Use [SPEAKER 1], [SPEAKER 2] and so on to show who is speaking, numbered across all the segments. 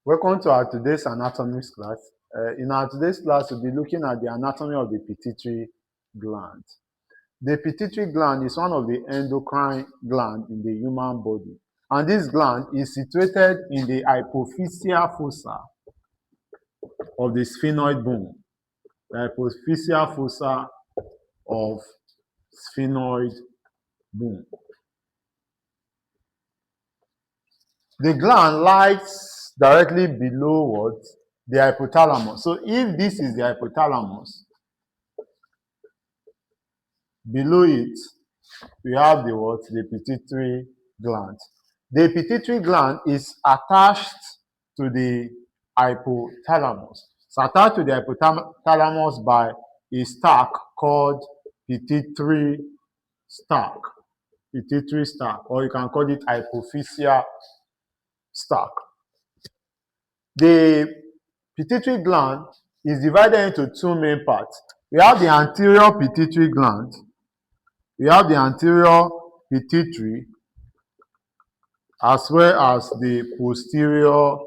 [SPEAKER 1] Welcome to our today's anatomy class. In our today's class, we'll be looking at the anatomy of the pituitary gland. The pituitary gland is one of the endocrine glands in the human body, and this gland is situated in the hypophyseal fossa of the sphenoid bone. The hypophyseal fossa of sphenoid bone. The gland lies directly below what? The hypothalamus. So if this is the hypothalamus, below it, we have the what? The pituitary gland. The pituitary gland is attached to the hypothalamus. It's attached to the hypothalamus by a stalk called pituitary stalk. Pituitary stalk, or you can call it hypophyseal stalk. The pituitary gland is divided into two main parts. We have the anterior pituitary gland. We have the anterior pituitary as well as the posterior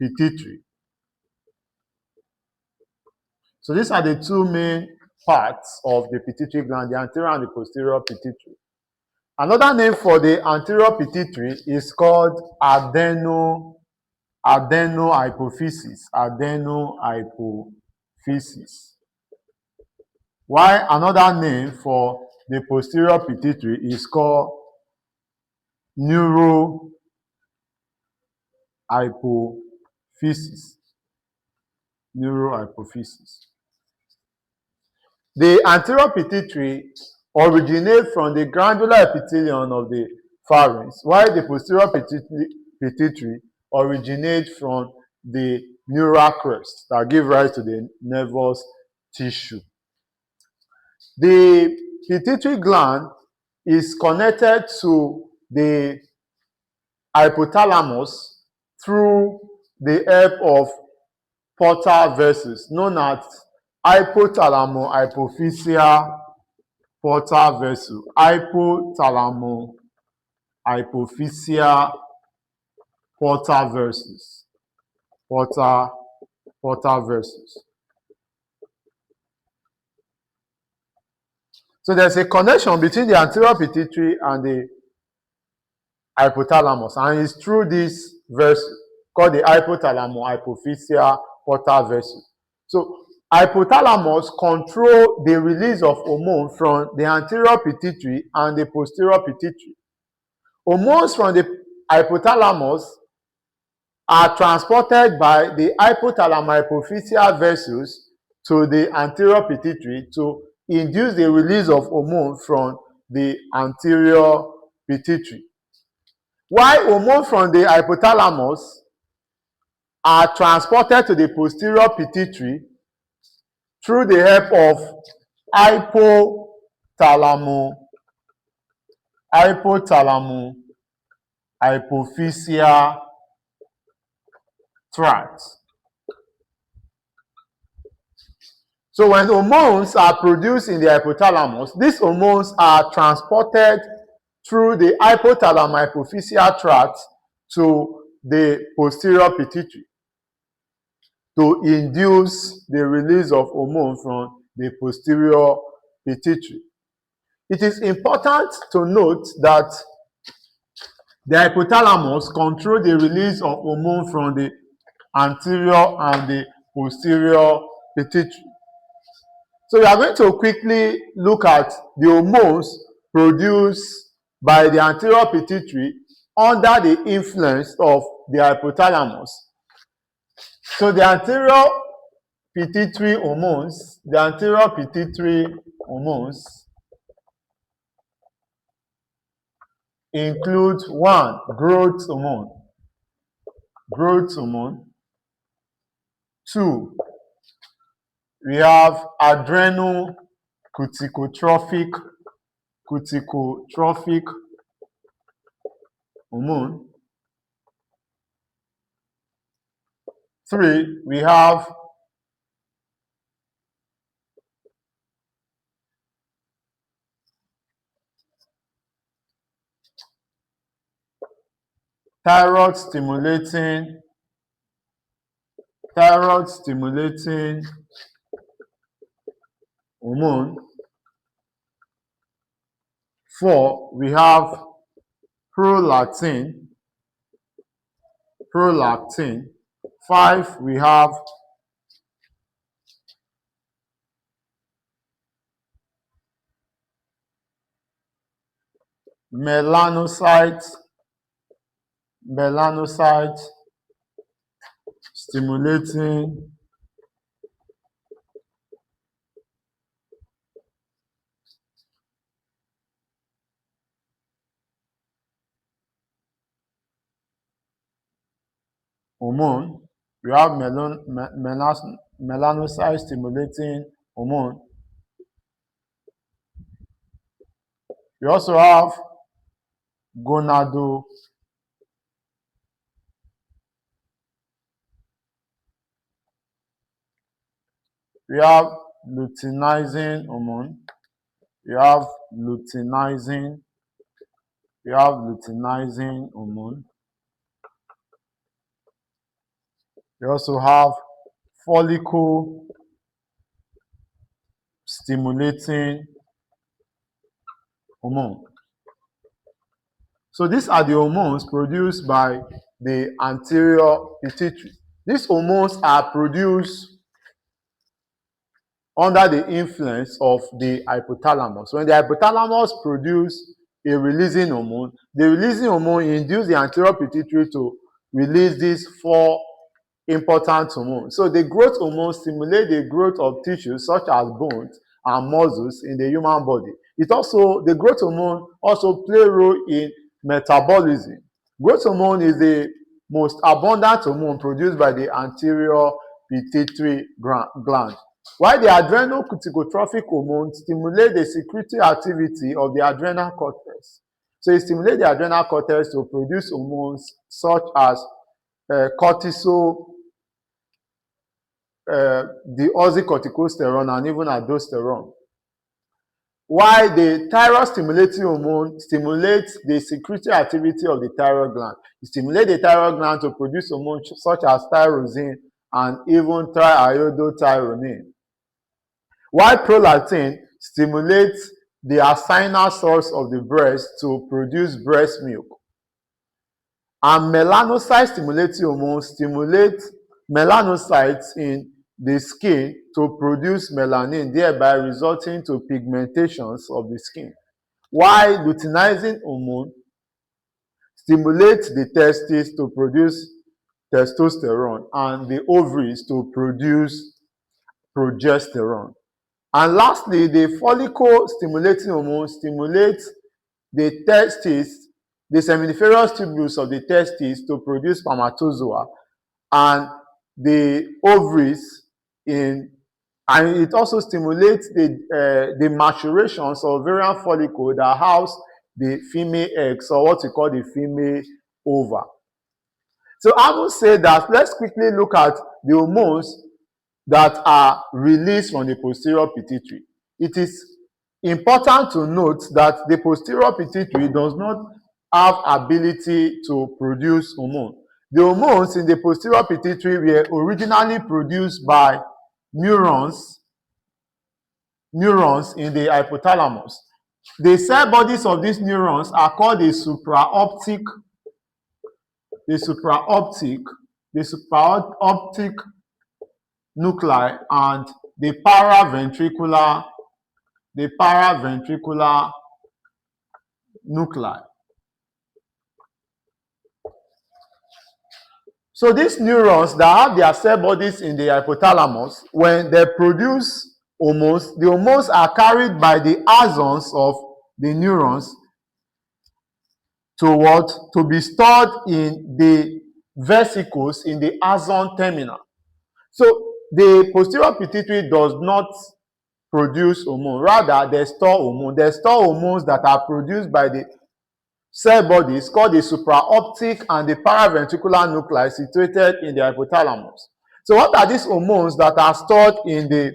[SPEAKER 1] pituitary. So these are the two main parts of the pituitary gland, the anterior and the posterior pituitary. Another name for the anterior pituitary is called adenohypophysis. Adenohypophysis. While another name for the posterior pituitary is called neurohypophysis. Neurohypophysis. The anterior pituitary originates from the glandular epithelium of the pharynx, while the posterior pituitary originates from the neural crest that give rise to the nervous tissue. The pituitary gland is connected to the hypothalamus through the help of portal vessels known as hypothalamo-hypophyseal portal vessel. Hypothalamo-hypophyseal portal vessels. Portal vessels. So there's a connection between the anterior pituitary and the hypothalamus, and it's through this vessel called the hypothalamo-hypophyseal portal vessel. So hypothalamus control the release of hormone from the anterior pituitary and the posterior pituitary. Hormones from the hypothalamus are transported by the hypothalamo-hypophyseal vessels to the anterior pituitary to induce the release of hormone from the anterior pituitary. While hormones from the hypothalamus are transported to the posterior pituitary through the help of hypothalamo-hypophyseal tract. So when hormones are produced in the hypothalamus, these hormones are transported through the hypothalamo-hypophyseal tract to the posterior pituitary to induce the release of hormone from the posterior pituitary. It is important to note that the hypothalamus controls the release of hormone from the anterior and the posterior pituitary. So we are going to quickly look at the hormones produced by the anterior pituitary under the influence of the hypothalamus. So the anterior pituitary hormones include one, growth hormone. Two, we have adrenocorticotrophic hormone. Three, we have thyroid stimulating hormone. 4, we have prolactin. 5, we have melanocyte stimulating hormone. We have melanocyte stimulating hormone. We also have gonado we have luteinizing hormone. We have luteinizing hormone. We also have follicle stimulating hormone. So these are the hormones produced by the anterior pituitary. These hormones are produced under the influence of the hypothalamus. When the hypothalamus produces a releasing hormone, the releasing hormone induces the anterior pituitary to release these 4 important hormones. So the growth hormone stimulates the growth of tissues such as bones and muscles in the human body. The growth hormone also play a role in metabolism. Growth hormone is the most abundant hormone produced by the anterior pituitary gland. While the adrenocorticotropic hormone stimulates the secretory activity of the adrenal cortex. So it stimulates the adrenal cortex to produce hormones such as cortisol, the oxycorticosterone, and even aldosterone. While the thyroid stimulating hormone stimulates the secretory activity of the thyroid gland. It stimulates the thyroid gland to produce hormones such as tyrosine and even triiodothyronine. While prolactin stimulates the acinar source of the breast to produce breast milk. And melanocyte stimulating hormone stimulates melanocytes in the skin to produce melanin, thereby resulting to pigmentations of the skin. While luteinizing hormone stimulates the testes to produce testosterone and the ovaries to produce progesterone. And lastly, the follicle stimulating hormone stimulates the testes, the seminiferous tubules of the testes to produce spermatozoa, and the ovaries and it also stimulates the maturations of ovarian follicle that house the female eggs, or what we call the female ova. So I will say that let's quickly look at the hormones that are released from the posterior pituitary. It is important to note that the posterior pituitary does not have ability to produce hormone. The hormones in the posterior pituitary were originally produced by neurons in the hypothalamus. The cell bodies of these neurons are called the supraoptic nuclei and the paraventricular nuclei. So these neurons that have their cell bodies in the hypothalamus, when they produce hormones, the hormones are carried by the axons of the neurons to be stored in the vesicles in the axon terminal. So the posterior pituitary does not produce hormone. Rather, they store hormone. They store hormones that are produced by the cell bodies called the supraoptic and the paraventricular nuclei situated in the hypothalamus. So what are these hormones that are stored in the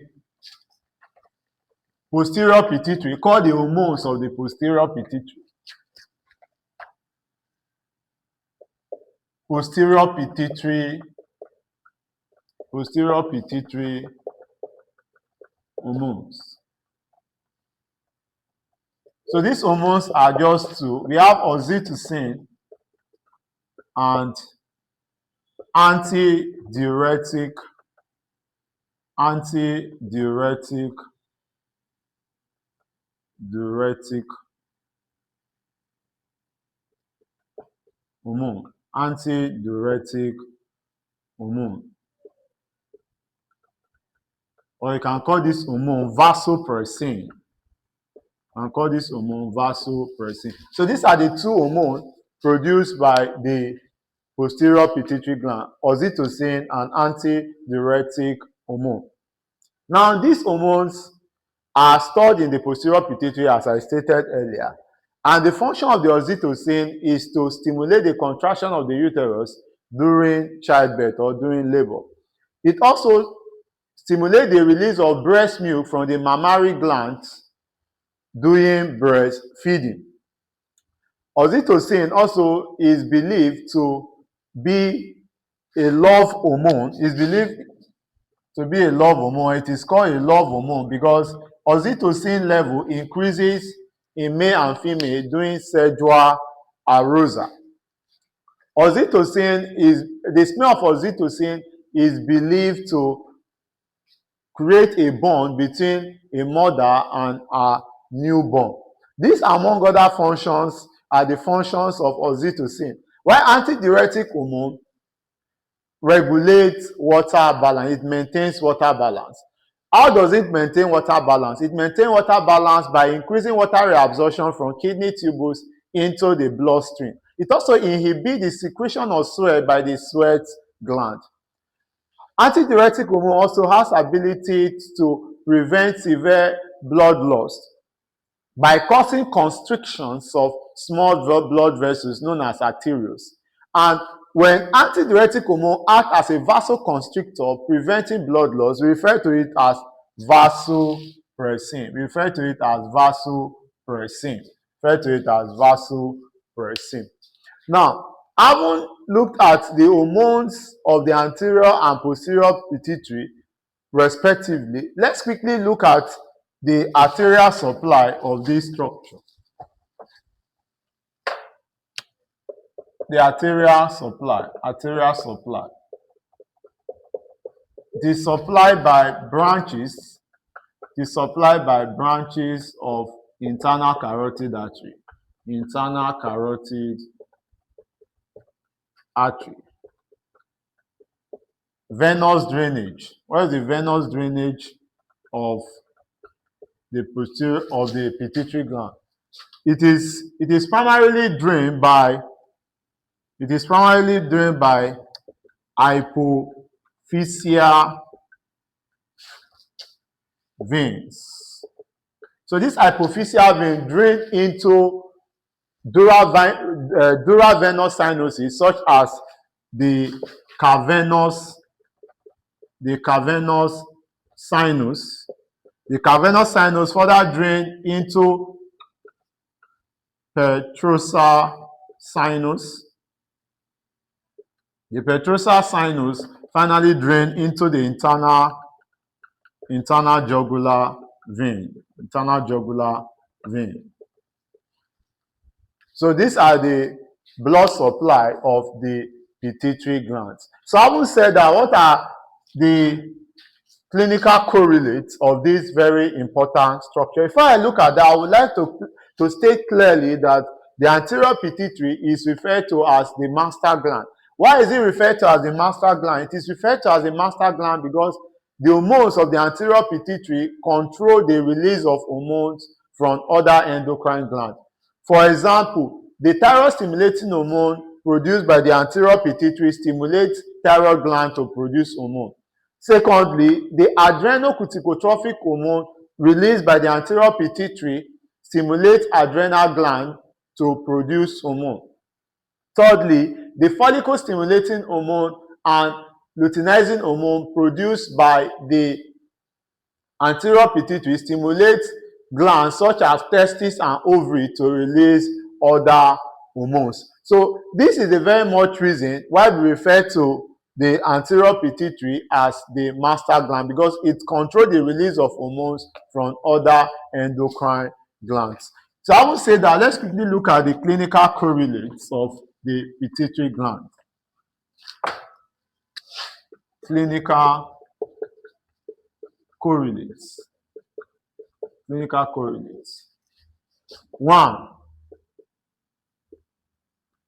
[SPEAKER 1] posterior pituitary? Called the hormones of the posterior pituitary. posterior pituitary hormones. So these hormones are just two. We have oxytocin and antidiuretic hormone. Antidiuretic hormone. Or you can call this hormone vasopressin. So these are the two hormones produced by the posterior pituitary gland, oxytocin and antidiuretic hormone. Now, these hormones are stored in the posterior pituitary, as I stated earlier, and the function of the oxytocin is to stimulate the contraction of the uterus during childbirth or during labor. It also stimulates the release of breast milk from the mammary glands during breastfeeding. Oxytocin also is believed to be a love hormone. It is called a love hormone because oxytocin level increases in male and female during sexual arousal. The smell of oxytocin is believed to create a bond between a mother and her newborn. These, among other functions, are the functions of oxytocin. While antidiuretic hormone regulates water balance, it maintains water balance. How does it maintain water balance? It maintains water balance by increasing water reabsorption from kidney tubules into the bloodstream. It also inhibits the secretion of sweat by the sweat gland. Antidiuretic hormone also has ability to prevent severe blood loss by causing constrictions of small blood vessels known as arterioles. And when antidiuretic hormone acts as a vasoconstrictor preventing blood loss, we refer to it as vasopressin. Now, having looked at the hormones of the anterior and posterior pituitary respectively, let's quickly look at the arterial supply of this structure. The arterial supply. It is supplied by branches of internal carotid artery. Venous drainage. What is the venous drainage of the pituitary gland? It is primarily drained by hypophyseal veins. So this hypophyseal vein drain into duravenous sinuses such as the cavernous sinus. The cavernous sinus further drain into petrosal sinus. The petrosal sinus finally drain into the internal jugular vein. So these are the blood supply of the pituitary glands. So having said that, what are the clinical correlates of this very important structure? Before I look at that, I would like to state clearly that the anterior pituitary is referred to as the master gland. Why is it referred to as the master gland? It is referred to as the master gland because the hormones of the anterior pituitary control the release of hormones from other endocrine glands. For example, the thyroid-stimulating hormone produced by the anterior pituitary stimulates thyroid gland to produce hormone. Secondly, the adrenocorticotropic hormone released by the anterior pituitary stimulates adrenal gland to produce hormone. Thirdly, the follicle-stimulating hormone and luteinizing hormone produced by the anterior pituitary stimulates glands such as testes and ovary to release other hormones. So this is the very much reason why we refer to the anterior pituitary as the master gland, because it controls the release of hormones from other endocrine glands. So I would say that let's quickly look at the clinical correlates of the pituitary gland. Clinical correlates. Clinical correlates. 1.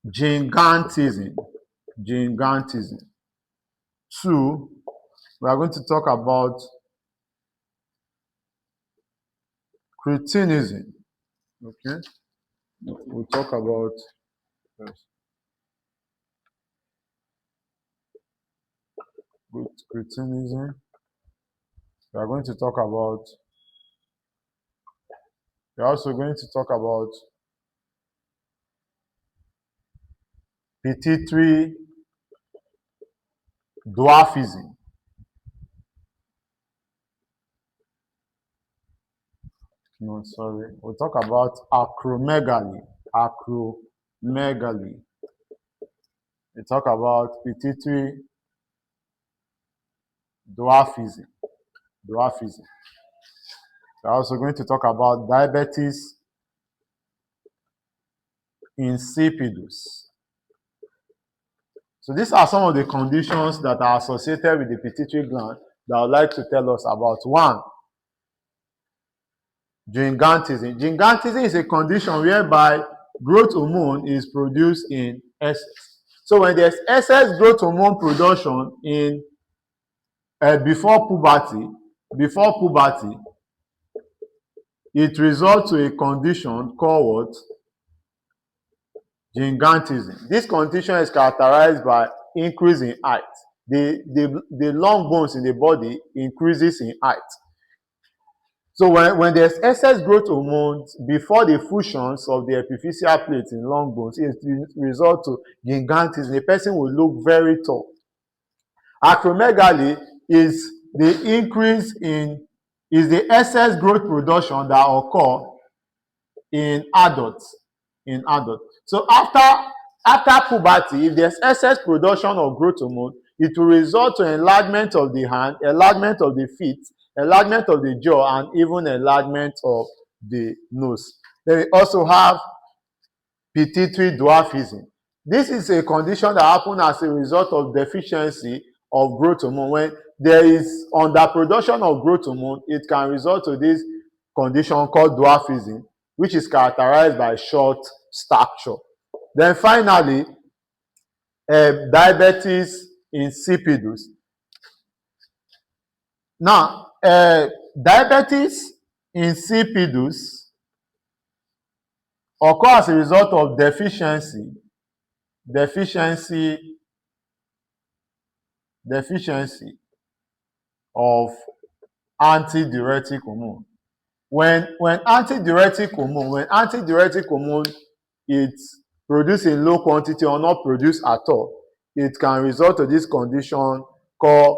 [SPEAKER 1] Gigantism. Gigantism. 2. We are going to talk about cretinism. Okay, we'll talk about cretinism. We are going to talk about. We're also going to talk about pituitary dwarfism. No, sorry. We'll talk about acromegaly. Acromegaly. We talk about pituitary dwarfism. Dwarfism. We're also going to talk about diabetes insipidus. So these are some of the conditions that are associated with the pituitary gland that I would like to tell us about. 1. Gigantism. Gigantism is a condition whereby growth hormone is produced in excess. So when there's excess growth hormone production in before puberty, it results to a condition called what? Gigantism. This condition is characterized by increase in height. The long bones in the body increases in height. So when there's excess growth hormones before the fusions of the epiphyseal plates in long bones, it results to gigantism. The person will look very tall. Acromegaly is the excess growth production that occur in adults. So after puberty, if there's excess production of growth hormone, it will result to enlargement of the hand, enlargement of the feet, enlargement of the jaw, and even enlargement of the nose. Then we also have pituitary dwarfism. This is a condition that happens as a result of deficiency of growth hormone. When there is underproduction of growth hormone, it can result to this condition called dwarfism, which is characterized by short stature. Then finally, diabetes insipidus. Now, diabetes insipidus occurs as a result of deficiency of antidiuretic hormone. When antidiuretic hormone is produced in low quantity or not produced at all, it can result to this condition called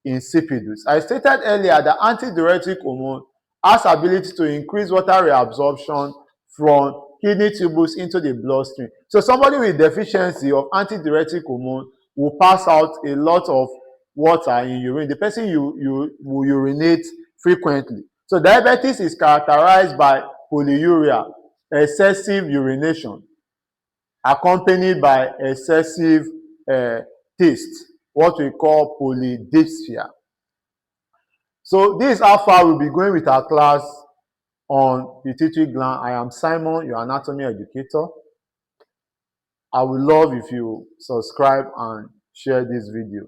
[SPEAKER 1] insipidus. I stated earlier that antidiuretic hormone has ability to increase water reabsorption from kidney tubules into the bloodstream. So somebody with deficiency of antidiuretic hormone will pass out a lot of water in urine. The person will urinate frequently. So diabetes is characterized by polyuria, excessive urination, accompanied by excessive taste, what we call polydipsia. So this is how far we'll be going with our class on pituitary gland. I am Simon, your anatomy educator. I would love if you subscribe and share this video.